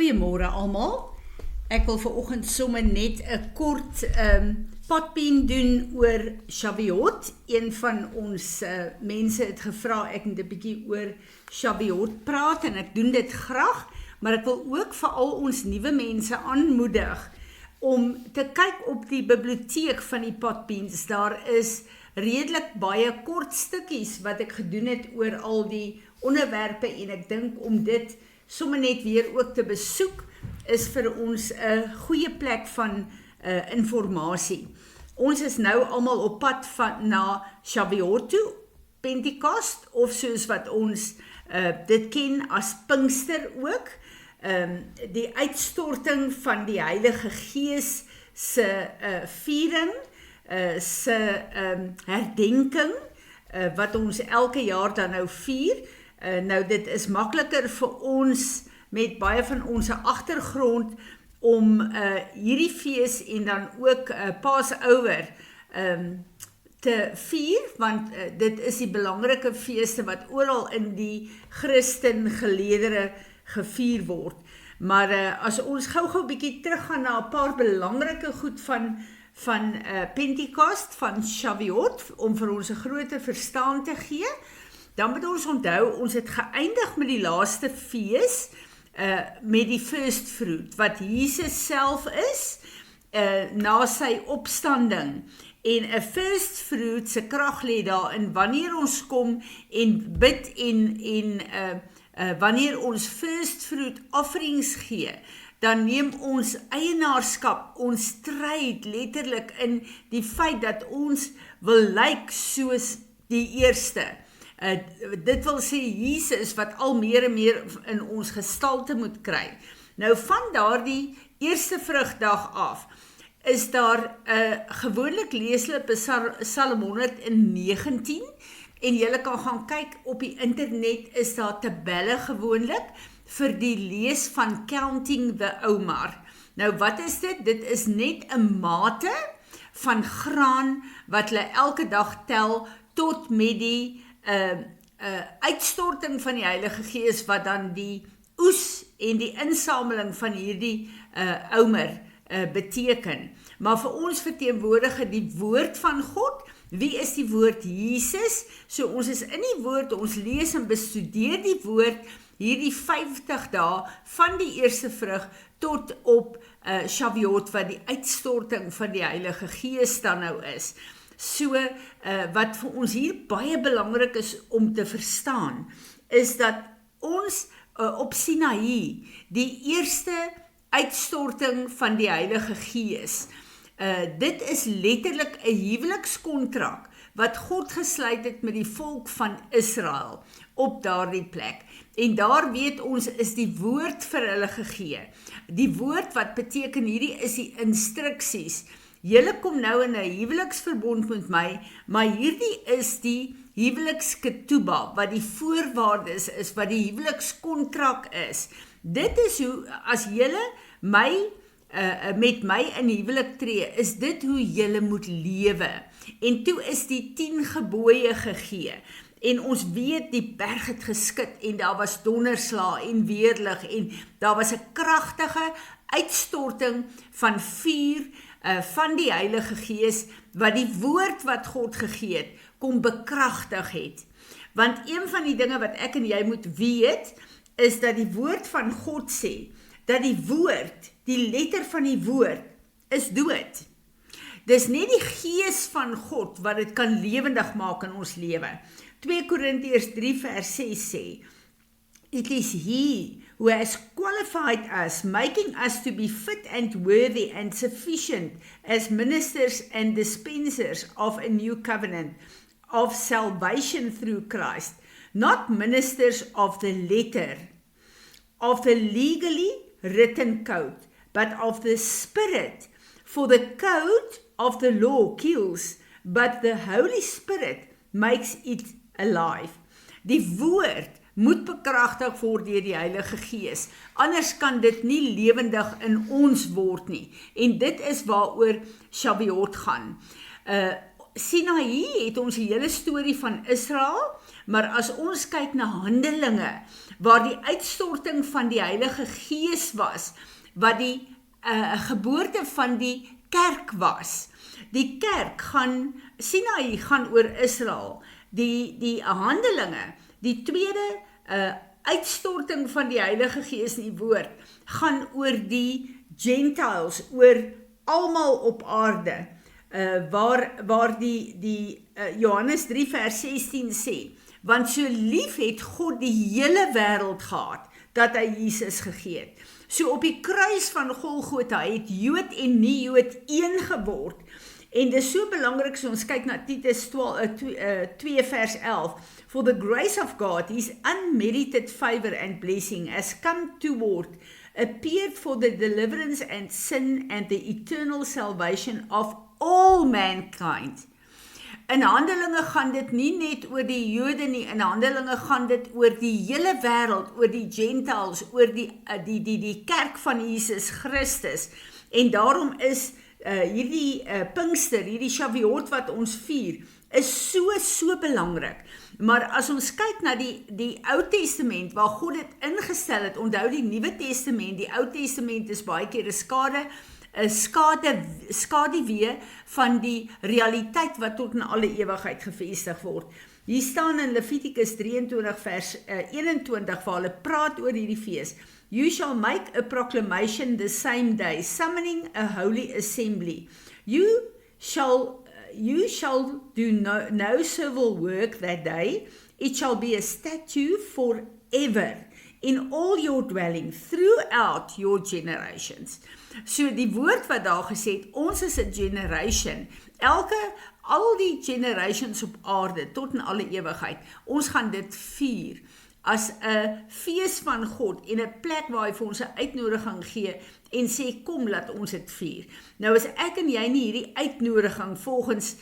Goeiemôre almal. Ek wil vanoggend sommer net 'n kort potpien doen oor Shavuot. Een van ons mense het gevra ek moet 'n bietjie oor Shavuot praat en ek doen dit graag, maar ek wil ook vir al ons nuwe mense aanmoedig om te kyk op die biblioteek van die potpiens. Daar is redelik baie kort stukkies wat ek gedoen het oor al die onderwerpe en ek dink om dit sommer net weer ook te besoek is vir ons 'n goeie plek van informasie. Ons is nou almal op pad na Shavuot toe, Pentekost, of soos wat ons dit ken as Pinkster ook. Die uitstorting van die Heilige Gees se viering, se herdenking, wat ons elke jaar dan nou vier. Nou dit is makliker vir ons met baie van ons agtergrond om hierdie fees en dan ook Passover te vier, want dit is die belangrike feeste wat oral in die Christen geleedere gevier word. Maar as ons gou-gou bietjie teruggaan na 'n paar belangrike goed van Pentekost, van Shavuot, om vir ons 'n groter verstaan te gee, dan moet ons onthou, ons het geëindig met die laaste fees, met die first fruit, wat Jesus self is, na sy opstanding. En 'n first fruit se krag lê daarin, wanneer ons kom en bid en wanneer ons first fruit offerings gee, dan neem ons eienaarskap, ons stryd letterlik in die feit dat ons wil lyk soos die eerste. Dit wil sê Jesus wat al meer en meer in ons gestalte moet kry. Nou van daardie eerste vrugdag af is daar gewoonlik lees hulle Psalm 119 en julle kan gaan kyk op die internet, is daar tabelle gewoonlik vir die lees van Counting the Omar. Nou wat is dit? Dit is net 'n mate van graan wat hulle elke dag tel tot met die uitstorting van die Heilige Gees wat dan die oes en die insameling van hierdie omer beteken. Maar vir ons verteenwoordig die woord van God. Wie is die woord? Jesus. So ons is in die woord, ons lees en bestudeer die woord hierdie 50 dae van die eerste vrug tot op Shavuot wat die uitstorting van die Heilige Gees dan nou is. So, wat vir ons hier baie belangrik is om te verstaan, is dat ons op Sinaï, die eerste uitstorting van die Heilige Gees, dit is letterlik 'n huwelikskontrak wat God gesluit het met die volk van Israel op daardie plek. En daar weet ons is die woord vir hulle gegee. Die woord wat beteken hierdie is die instruksies. Julle kom nou in 'n huweliksverbond met my, maar hierdie is die huweliksketubah, wat die voorwaardes is, wat die huwelikskontrak is. Dit is hoe, as julle met my in huwelik tree, is dit hoe julle moet lewe. En toe is die 10 gebooie gegee. En ons weet die berg het geskit en daar was donderslae en weerlig en daar was 'n kragtige uitstorting van vuur van die Heilige Gees wat die woord wat God gegee het kom bekragtig het. Want een van die dinge wat ek en jy moet weet is dat die woord van God sê dat die woord, die letter van die woord is dood. Dis net die Gees van God wat dit kan lewendig maak in ons lewe. 2 Korintiërs 3 vers 6 sê, "It is he who has qualified us, making us to be fit and worthy and sufficient as ministers and dispensers of a new covenant of salvation through Christ, not ministers of the letter, of the legally written code, but of the Spirit. For the code of the law kills, but the Holy Spirit makes it alive." Die woord moet bekragtig word deur die Heilige Gees. Anders kan dit nie lewendig in ons word nie. En dit is waaroor Shavuot gaan. Sinaï het ons die hele storie van Israel, maar as ons kyk na Handelinge, waar die uitstorting van die Heilige Gees was, wat die geboorte van die kerk was. Die kerk Sinai gaan oor Israel, die Handelinge, die tweede uitstorting van die Heilige Gees in die woord, gaan oor die Gentiles, oor almal op aarde, waar die Johannes 3 vers 16 sê, want so lief het God die hele wêreld gehad, dat hy Jesus gegee het. So op die kruis van Golgotha het Jood en nie Jood een geword, en dit is so belangrik, so ons kyk na Titus 2 vers 11, for the grace of God, his unmerited favor and blessing has come toward, appeared for the deliverance and sin and the eternal salvation of all mankind. In Handelinge gaan dit nie net oor die Jode nie, in Handelinge gaan dit oor die hele wêreld, oor die Gentiles, oor die kerk van Jesus Christus. En daarom is hierdie Pinkster, hierdie Shavuot wat ons vier, is so belangrik. Maar as ons kyk na die Ou Testament, waar God dit ingestel het, onthou die Nuwe Testament, die Ou Testament is baie keer 'n skaduwee van die realiteit wat tot in alle ewigheid gevestig word. Hier staan in Levitikus 23 vers 21, waar hulle praat oor hierdie fees. You shall make a proclamation the same day, summoning a holy assembly. You shall do no civil work that day. It shall be a statute forever in all your dwelling throughout your generations. So die woord wat daar gesê het, ons is 'n generation, al die generations op aarde, tot in alle ewigheid, ons gaan dit vier, as 'n fees van God, en 'n plek waar hy vir ons 'n uitnodiging gee, en sê, kom, laat ons dit vier. Nou as ek en jy nie hierdie uitnodiging, volgens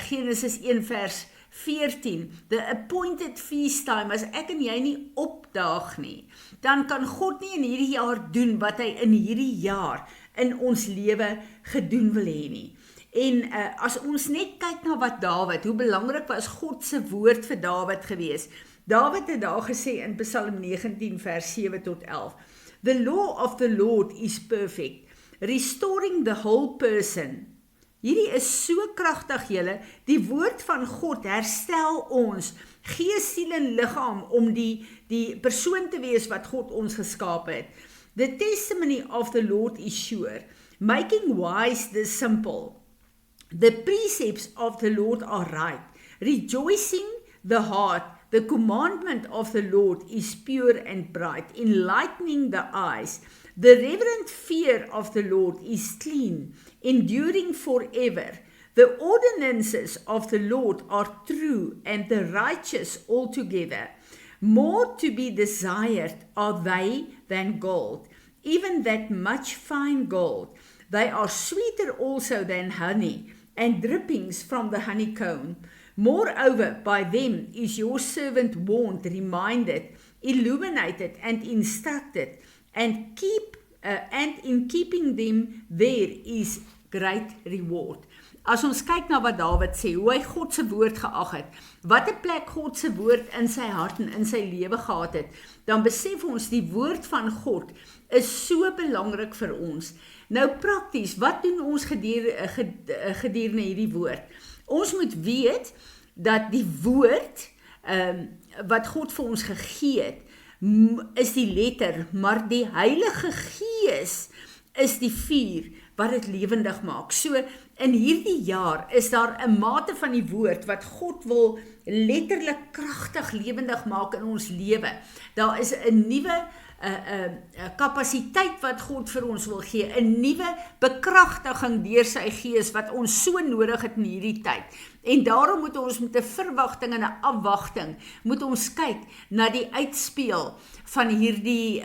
Genesis 1 vers 14, the appointed feast time, as ek en jy nie opdaag nie, dan kan God nie in hierdie jaar doen, wat hy in hierdie jaar, in ons lewe gedoen wil hê nie. En as ons net kyk na wat Dawid, hoe belangrik was God se woord vir Dawid gewees. Dawid het daar gesê in Psalm 19 vers 7 tot 11, the law of the Lord is perfect, restoring the whole person. Hierdie is so kragtig julle, die woord van God herstel ons, gees, siel en liggaam, om die persoon te wees wat God ons geskaap het. The testimony of the Lord is sure, making wise the simple. The precepts of the Lord are right, rejoicing the heart. The commandment of the Lord is pure and bright, enlightening the eyes. The reverent fear of the Lord is clean, enduring forever. The ordinances of the Lord are true, and the righteous altogether. More to be desired are they than gold, even that much fine gold. They are sweeter also than honey, and drippings from the honeycomb. Moreover, by them is your servant warned, reminded, illuminated, and instructed, and in keeping them there is great reward. As ons kyk na wat Dawid sê, hoe hy God se woord geag het, wat 'n plek God se woord in sy hart en in sy lewe gehad het, dan besef ons die woord van God is so belangrik vir ons. Nou prakties, wat doen ons gedurende hierdie woord? Ons moet weet dat die woord wat God vir ons gegee het, is die letter, maar die Heilige Gees is die vuur wat dit lewendig maak. So in hierdie jaar is daar 'n mate van die woord wat God wil letterlik kragtig lewendig maak in ons lewe. Daar is 'n nuwe kapasiteit wat God vir ons wil gee, 'n nuwe bekragtiging deur sy Gees wat ons so nodig het in hierdie tyd. En daarom moet ons met 'n verwagting en 'n afwagting moet ons kyk na die uitspeel van hierdie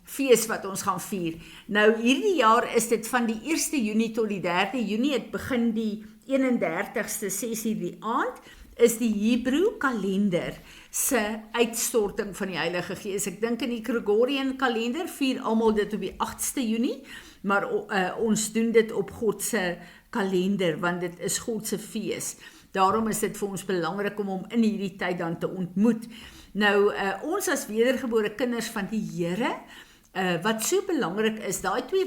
fees wat ons gaan vier. Nou hierdie jaar is dit van die 1 Junie tot die 3 Junie, het begin die 31ste 6:00 die aand, is die Hebreë kalender se uitstorting van die Heilige Gees. Ek dink in die Gregorian kalender vier almal dit op die 8ste Junie, maar ons doen dit op God se kalender, want dit is God se fees. Daarom is dit vir ons belangrik om hom in hierdie tyd dan te ontmoet. Nou, ons as wedergebore kinders van die Here, wat so belangrik is, daai twee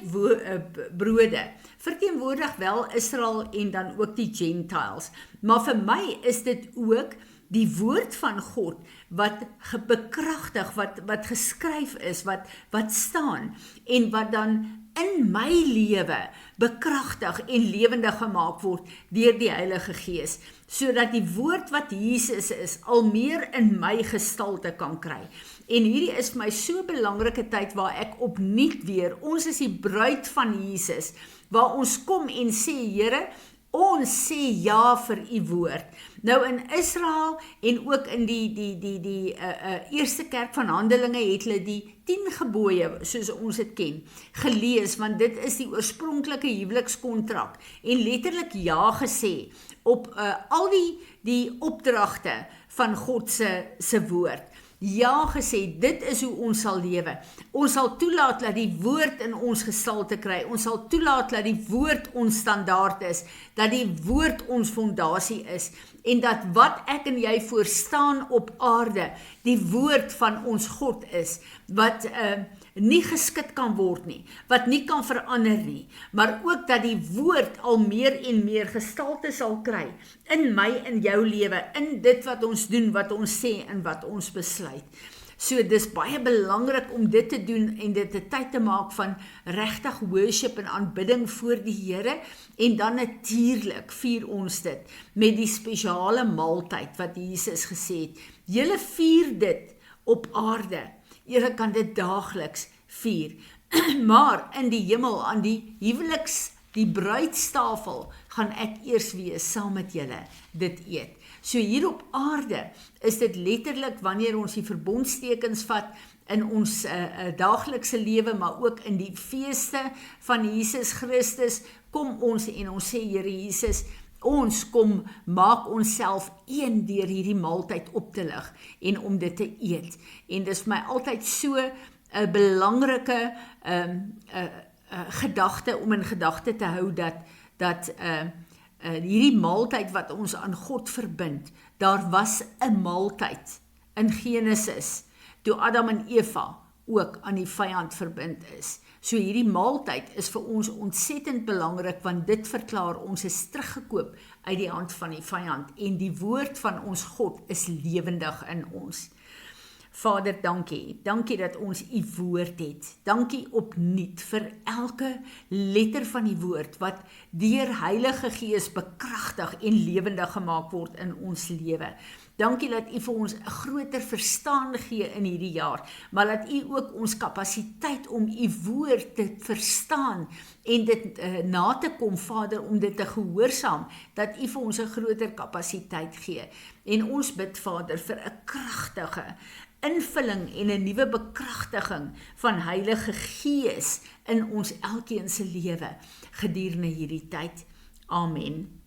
brode, verteenwoordig wel Israel en dan ook die Gentiles. Maar vir my is dit ook die woord van God, wat bekragtig, wat geskryf is, wat staan, en wat dan in my lewe bekragtig en lewendig gemaak word deur die Heilige Gees, sodat die woord wat Jesus is, al meer in my gestalte kan kry. En hierdie is vir my so belangrike tyd waar ek opnuut weer, ons is die bruid van Jesus, waar ons kom en sê, Here, ons sê ja vir u woord. Nou in Israel en ook in die eerste kerk van Handelinge het hulle die 10 gebooie, soos ons dit ken, gelees, want dit is die oorspronklike huwelikskontrak, en letterlik ja gesê op al die opdragte van God se woord. Ja gesê, dit is hoe ons sal lewe. Ons sal toelaat dat die woord in ons gestalte kry. Ons sal toelaat dat die woord ons standaard is, dat die woord ons fondasie is, en dat wat ek en jy voor staan op aarde, die woord van ons God is, wat nie geskit kan word nie, wat nie kan verander nie, maar ook dat die woord al meer en meer gestalte sal kry, in my en jou lewe, in dit wat ons doen, wat ons sê en wat ons besluit. So dis baie belangrik om dit te doen en dit 'n tyd te maak van regtig worship en aanbidding voor die Here, en dan natuurlik vier ons dit met die spesiale maaltyd wat Jesus gesê het. Julle vier dit op aarde. Julle kan dit daagliks vier. Maar in die hemel aan die die bruidstafel, gaan ek eers wees saam met julle dit eet. So hier op aarde is dit letterlik wanneer ons die verbondstekens vat in ons daaglikse lewe, maar ook in die feeste van Jesus Christus, kom ons en ons sê, Here Jesus, ons kom, maak onsself een deur hierdie maaltyd op te lig en om dit te eet. En dis vir my altyd so 'n belangrike gedagte om in gedagte te hou dat hierdie maaltyd wat ons aan God verbind, daar was 'n maaltyd in Genesis, toe Adam en Eva ook aan die vyand verbind is. So hierdie maaltyd is vir ons ontsettend belangrik, want dit verklaar ons is teruggekoop uit die hand van die vyand, en die woord van ons God is lewendig in ons. Vader, dankie. Dankie dat ons u woord het. Dankie opnuut vir elke letter van die woord wat deur Heilige Gees bekragtig en lewendig gemaak word in ons lewe. Dankie dat u vir ons 'n groter verstaan gee in hierdie jaar, maar dat u ook ons kapasiteit om u woord te verstaan en dit na te kom, Vader, om dit te gehoorsaam, dat u vir ons 'n groter kapasiteit gee. En ons bid, Vader, vir 'n kragtige invulling en 'n nuwe bekragtiging van Heilige Gees in ons elkeen se lewe gedurende hierdie tyd. Amen.